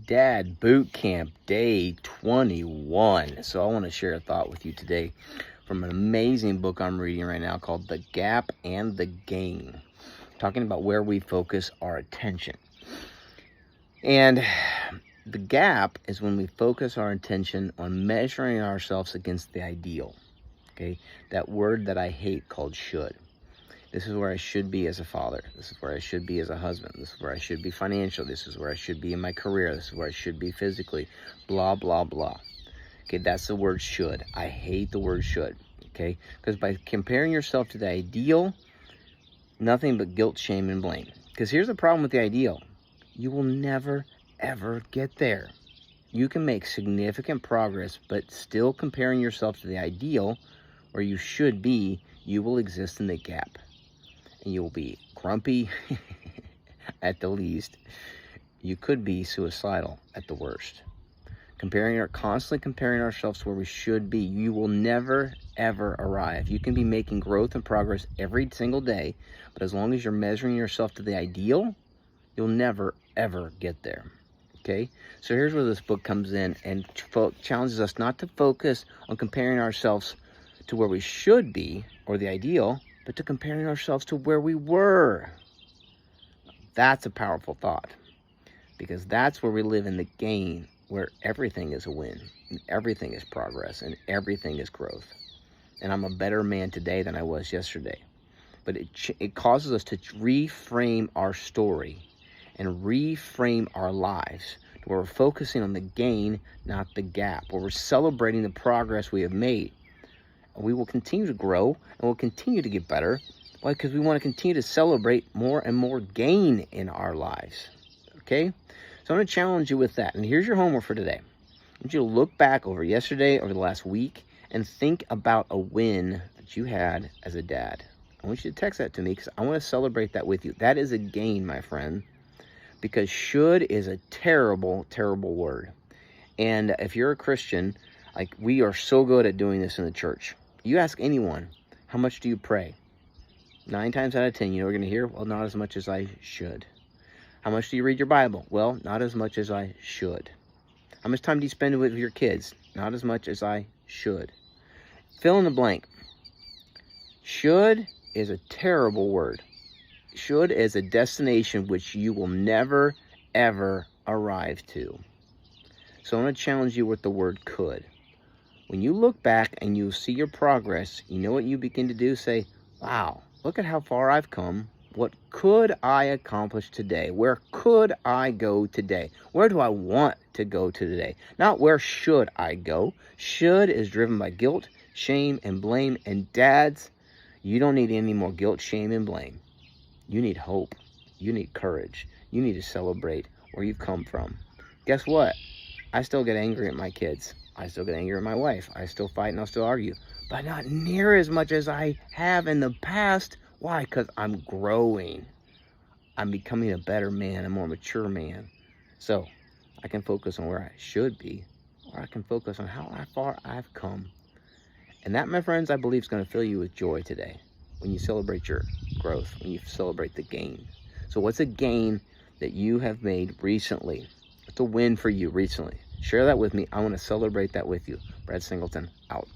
Dad Boot Camp Day 21. So I want to share a thought with you today from an amazing book I'm reading right now called The Gap and the Gain, talking about where we focus our attention. And the gap is when we focus our attention on measuring ourselves against the ideal. Okay, that word that I hate called should. This is where I should be as a father. This is where I should be as a husband. This is where I should be financially. This is where I should be in my career. This is where I should be physically. Blah, blah, blah. Okay, that's the word should. I hate the word should. Okay, because by comparing yourself to the ideal, nothing but guilt, shame, and blame. Because here's the problem with the ideal. You will never, ever get there. You can make significant progress, but still comparing yourself to the ideal, where you should be, you will exist in the gap. And you will be grumpy at the least. You could be suicidal at the worst. Constantly comparing ourselves to where we should be, you will never, ever arrive. You can be making growth and progress every single day, but as long as you're measuring yourself to the ideal, you'll never, ever get there. Okay? So here's where this book comes in and challenges us not to focus on comparing ourselves to where we should be or the ideal, but to comparing ourselves to where we were. That's a powerful thought, because that's where we live in the gain, where everything is a win, and everything is progress, and everything is growth. And I'm a better man today than I was yesterday. But it causes us to reframe our story and reframe our lives, where we're focusing on the gain, not the gap, where we're celebrating the progress we have made. We will continue to grow and we'll continue to get better. Why? Because we want to continue to celebrate more and more gain in our lives. Okay? So I'm going to challenge you with that. And here's your homework for today. I want you to look back over yesterday, over the last week, and think about a win that you had as a dad. I want you to text that to me because I want to celebrate that with you. That is a gain, my friend, because should is a terrible, terrible word. And if you're a Christian, like, we are so good at doing this in the church. You ask anyone, how much do you pray? 9 times out of 10, you know what you're going to hear? Well, not as much as I should. How much do you read your Bible? Well, not as much as I should. How much time do you spend with your kids? Not as much as I should. Fill in the blank. Should is a terrible word. Should is a destination which you will never, ever arrive to. So I'm going to challenge you with the word could. When you look back and you see your progress, you know what you begin to do? Say, wow, look at how far I've come. What could I accomplish today? Where could I go today? Where do I want to go today? Not where should I go. Should is driven by guilt, shame, and blame. And dads, you don't need any more guilt, shame, and blame. You need hope. You need courage. You need to celebrate where you've come from. Guess what? I still get angry at my kids. I still get angry at my wife. I still fight and I'll still argue. But not near as much as I have in the past. Why? Because I'm growing. I'm becoming a better man, a more mature man. So I can focus on where I should be, or I can focus on how far I've come. And that, my friends, I believe is going to fill you with joy today when you celebrate your growth, when you celebrate the gain. So what's a gain that you have made recently? What's a win for you recently? Share that with me. I want to celebrate that with you. Brad Singleton, out.